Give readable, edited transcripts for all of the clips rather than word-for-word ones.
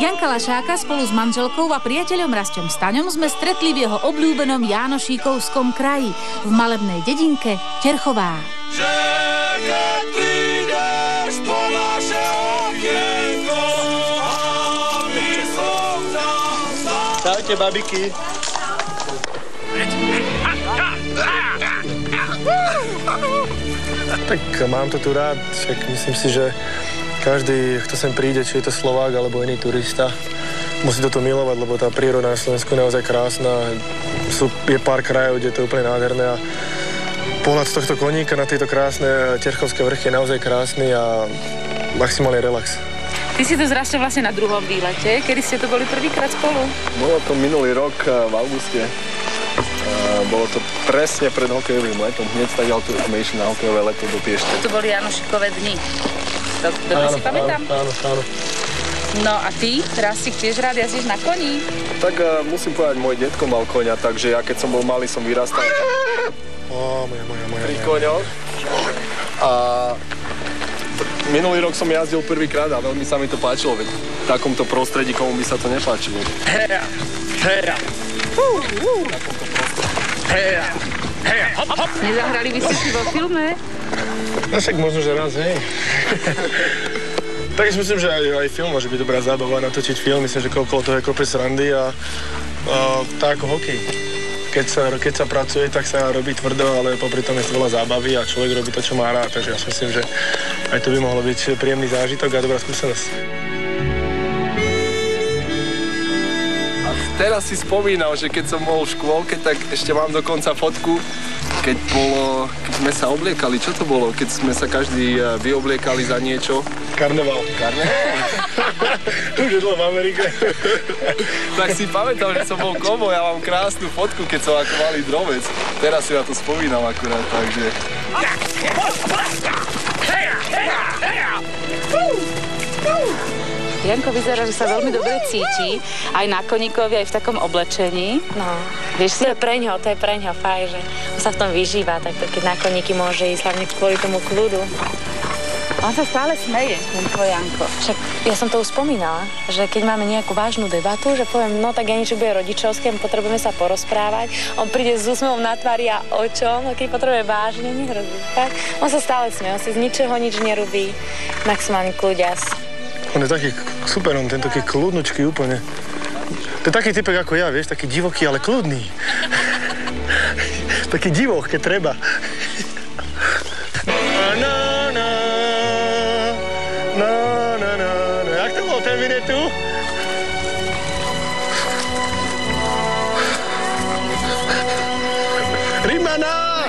Janka Lašáka spolu s manželkou a priateľom Rasťom Staňom sme stretli v jeho obľúbenom Jánošíkovskom kraji, v malebnej dedinke Terchová. Čaute, babiky. Tak mám to tu rád, však myslím si, že každý, kto sem príde, či je to Slovák alebo iný turista, musí toto milovať, lebo tá príroda na Slovensku je naozaj krásna. Je pár krajov, kde to je úplne nádherné a pohľad z tohto koníka na tieto krásne Terchovské vrchy je naozaj krásny a maximálny relax. Ty si tu s Rasťom vlastne na druhom výlete. Kedy ste tu boli prvýkrát spolu? Bolo to minulý rok v auguste. Bolo to presne pred hokejovým letom. Hneď stadiaľ tu sme išli na hokejové leto do Piešťan. To boli Jánošikové dni. Dobre si pamätám? Áno. No a ty, Rastík, tiež rád jazdíš na koni? Tak musím povedať, môj detko mal koňa, takže ja keď som bol malý, som vyrastal pri koňoch. A minulý rok som jazdil prvýkrát a veľmi sa mi to páčilo, veď v takomto prostredí, komu by sa to nepáčilo. Heja! Hop. Nezahrali by ste si vo filme? No však možno, že raz, hej. Tak myslím, že aj film môže byť dobrá zábava natočiť film. Myslím, že okolo toho je kopec randy a tak ako hokej. Keď sa pracuje, tak sa robí tvrdo, ale popri tom je veľa zábavy a človek robí to, čo má rád. Takže ja si myslím, že aj to by mohlo byť príjemný zážitok a dobrá skúsenosť. Teraz si spomínal, že keď som bol v škôlke, tak ešte mám dokonca fotku, keď sme sa obliekali. Čo to bolo? Keď sme sa každý vyobliekali za niečo? Karneval. Už je dlho v Amerike. Tak si pamätal, že som bol kovboj a mám krásnu fotku, keď som ako malý drovec. Teraz si na to spomínam akurát, takže... Janko vyzerá, že sa veľmi dobre cíti, aj na koníkovi, aj v takom oblečení. No, vieš si... to je pre ňo fajn, že on sa v tom vyžíva, tak keď na koníky môže ísť, hlavne kvôli tomu kľudu. On sa stále smeje, ten tvoj Janko. Však ja som to už spomínala, že keď máme nejakú vážnu debatu, že poviem, no tak ja niečo bude rodičovské, potrebujeme sa porozprávať, on príde s úsmevom na tvári a očom, a keď potrebuje vážne, nehrozí. Tak? On sa stále smeje, on si z ničoho nič nerobí, maximálny kľuďas. On je taký super, on ten taký kľudnočký úplne. To je taký typek ako ja, vieš, taký divoký, ale kľudný. Taký divoch, keď treba. Jak to bolo ten vinetu? Rimana!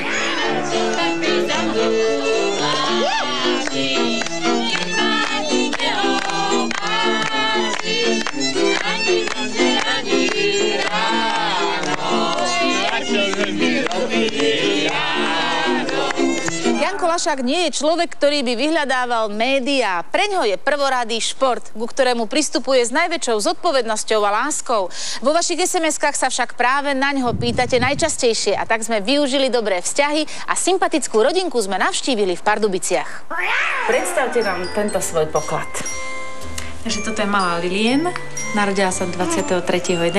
Janko Lašák nie je človek, ktorý by vyhľadával médiá. Preňho je prvoradý šport, ku ktorému pristupuje s najväčšou zodpovednosťou a láskou. Vo vašich SMS-kách sa však práve naňho pýtate najčastejšie a tak sme využili dobré vzťahy a sympatickú rodinku sme navštívili v Pardubiciach. Predstavte nám tento svoj poklad. Takže toto je malá Lilien, narodila sa 23.11.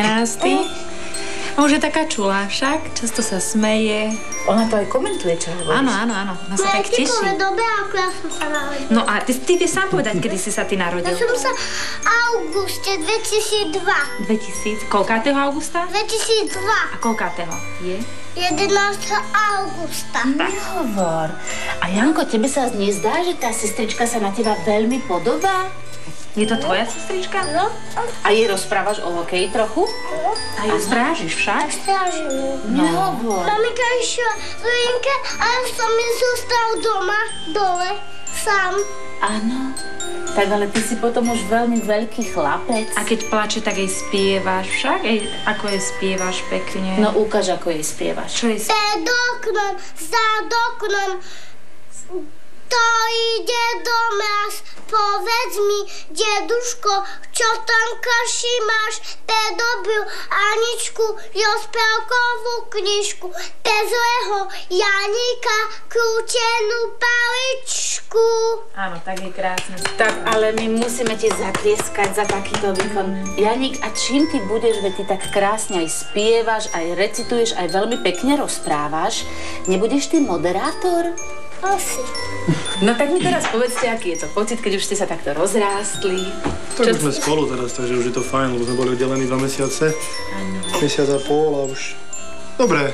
A už je taká čulá však, často sa smeje. Ona to aj komentuje, čo hovoríš. Áno, ona sa tak teší. Dobre, ako ja som sa narodila. No a ty vieš sám povedať, kedy si sa ty narodil? Ja som sa auguste 2002. 2000, koľkátého augusta? 2002. A koľkátého je? 11. augusta. Nehovor. A Janko, tebe sa nezdá, že tá sestrička sa na teba veľmi podobá? Je to tvoja sestrička? No. A jej rozprávaš o hokeji trochu? A ju strážiš však? Strážim. Nehovor. Mamika išla do Jenke a ja som mi zostal doma, dole, sám. Áno. Tak ale ty si potom už veľmi veľký chlapec. A keď plače, tak jej spievaš však? Ako jej spievaš pekne? No ukáž, ako jej spievaš. Čo jej spievaš? Pred oknom, za oknom, to ide do mraz. Povedz mi, deduško, čo tam kaši máš? Dobil Aničku rozprávkovú knižku, Pezlého Janíka, krútenú paličku. Áno, tak je krásne. Tak, ale my musíme ti zatlieskať za takýto výkon. Janík, a čím ty budeš, veď ty tak krásne aj spievaš, aj recituješ, aj veľmi pekne rozprávaš, nebudeš ty moderátor? Asi. No tak mi teraz povedzte, aký je to pocit, keď už ste sa takto rozrástli. Tak už sme spolu teraz, takže už je to fajn, lebo sme boli oddelení 2 mesiace. Mesiac a pol a už... Dobre,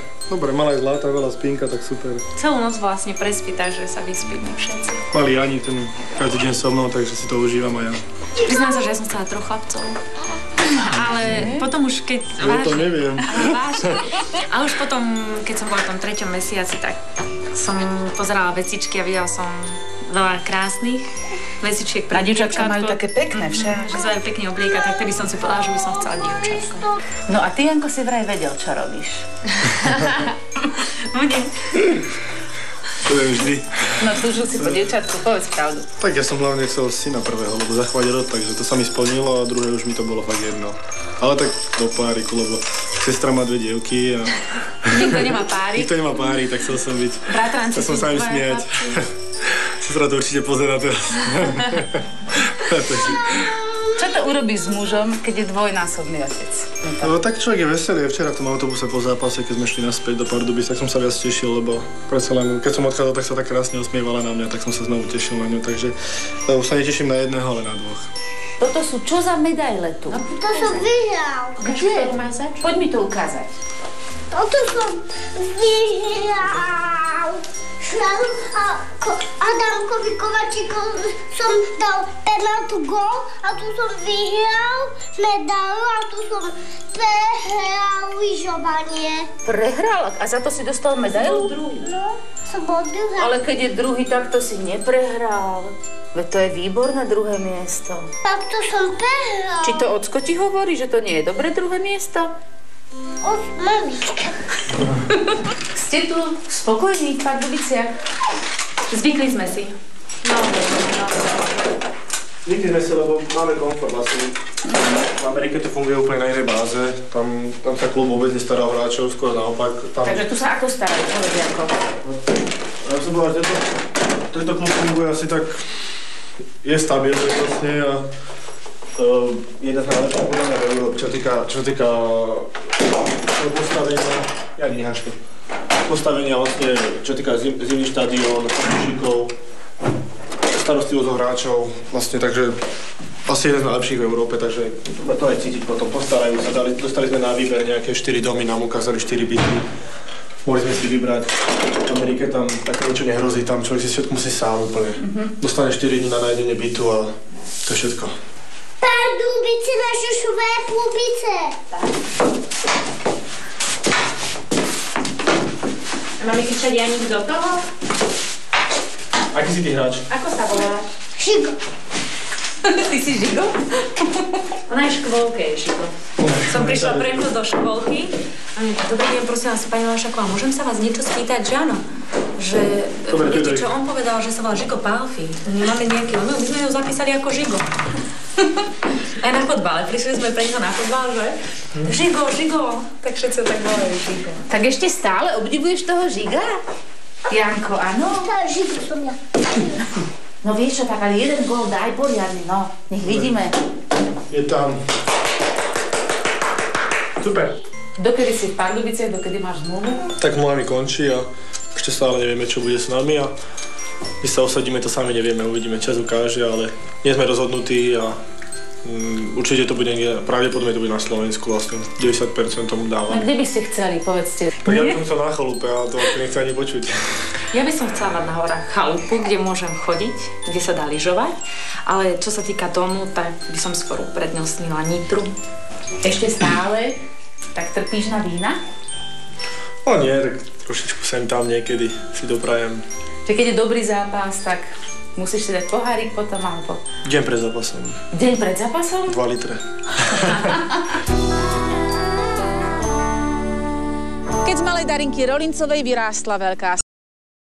mala aj zlata, veľa spínka, tak super. Celú noc vlastne prespí, takže sa vyspíme všetci. Malý Janík, ten každý deň so mnou, takže si to užívam aj ja. Priznám sa, že ja som chcela 3 chlapcov. Ale potom už keď... Ja to neviem. Vážne. A už potom, keď som bola v tom 3. mesiaci, tak som pozerala vecičky a videla som veľa krásnych vecičiek pre dievčatka. Majú také pekné však. Že sa dajú pekne obliekať, tak vtedy som si povedala, že by som chcela dievčatko. No a ty, Janko, si vraj vedel, čo robíš. Budem. To viem vždy. No túžil si po dievčatku, povedz pravdu. Tak ja som hlavne chcel syna prvého, lebo zachovať rod, takže to sa mi splnilo a druhé už mi to bolo fakt jedno. Ale tak do páriku, lebo sestra má 2 dievky a... Nikto nemá páry. Nikto nemá páry, tak chcel som byť... Bratranci chcel som sa im smiať. Sestra to určite pozerá teraz. Čo to urobí s mužom, keď je dvojnásobný otec? No tak človek je veselý. Včera v tom autobuse po zápase, keď sme šli naspäť do Pardubic, tak som sa viac tešil, lebo predsa len, keď som odchádzal, tak sa tak krásne usmievala na mňa, tak som sa znovu tešil na ňu, takže už sa neteším na jedného, ale na 2. Toto sú čo za medaile tu? To som vyhral. Kde? Poď mi to ukázať. Toto som vyhral. Adamkovi Kovačíkovi som dal penaltu gól a tu som vyhral medailu a tu som prehral lyžovanie. Prehral? A za to si dostal medailu? No, som bol druhá. Ale keď je druhý, tak to si neprehral. Veď to je výborné 2. miesto. Tak to som prehral. Či to ocko ti hovorí, že to nie je dobré 2. miesto? Od mamička. Ste tu spokojní v Pardubiciach? Zvykli sme si. No. Zvykli sme si, lebo máme komfort vlastne. V Amerike to funguje úplne na inej báze. Tam sa klub vôbec nestará o hráčov, skôr naopak. Takže tu sa ako starajú, povedz Janko? Ja som povedal, že tento klub funguje asi tak... Je stabilný vlastne a jeden z najlepších podľa v Európe, čo týka postavenia, postavenia vlastne, čo týka zimný štadión, fanúšikov, starostlivosť o hráčov, vlastne, takže asi jeden z najlepších v Európe, takže to aj cítiť potom, postarajú sa, dostali sme na výber nejaké 4 domy, nám ukázali 4 byty, mohli sme si vybrať. V Amerike tam také niečo nehrozí, tam človek si všetko musí sám úplne. Dostane 4 dní na nájdenie bytu a to je všetko. Pardubice, naše šové plubice. Máme kričať Janík do toho? Aký si ty hráč? Ako sa volá? Žigo. Ty si Žigo? Ona je škôlke, je Žigo. Som prišla prechod do škôlky a mi dobrý deň, prosím vás, pani Lašaková, môžem sa vás niečo spýtať, že áno? Že, viete, čo on povedal, že sa volá Žigo Pálfi. Nemáme nejaký, my sme ju zapísali ako Žigo. Aj na fotbale, prišli sme pre neho na fotbal, že? Žigo, tak všetci tak volajú Žigo. Tak ešte stále obdivuješ toho Žiga? Janko, áno? Tá Žigo som ja. No vieš čo, tak ale jeden gól daj poriadny, no. Nech vidíme. Je tam. Super. Dokedy si v Pardubiciach, dokedy máš zmluvu? Tak zmluva mi končí a ešte stále nevieme, čo bude s nami a my sa osadíme, to sami nevieme, uvidíme, čas ukáže, ale nie sme rozhodnutí a určite to bude, pravdepodobne to bude na Slovensku, vlastne 90% tomu dávam. A kde by ste chceli, povedzte? Tak ja by som chcel na chalupe, ale to asi nechce ani počuť. Ja by som chcela mať na horách chalupu, kde môžem chodiť, kde sa dá lyžovať, ale čo sa týka domu, tak by som skôr uprednostnila Nitru. Ešte stále? Tak trpíš na vína? No nie, tak trošičku sem tam niekedy si doprajem. Čiže keď je dobrý zápas, tak musíš si dať pohárik potom, alebo... Deň pred zápasom. Deň pred zápasom? 2 litre. Keď z malej Darinky Rolincovej vyrástla veľká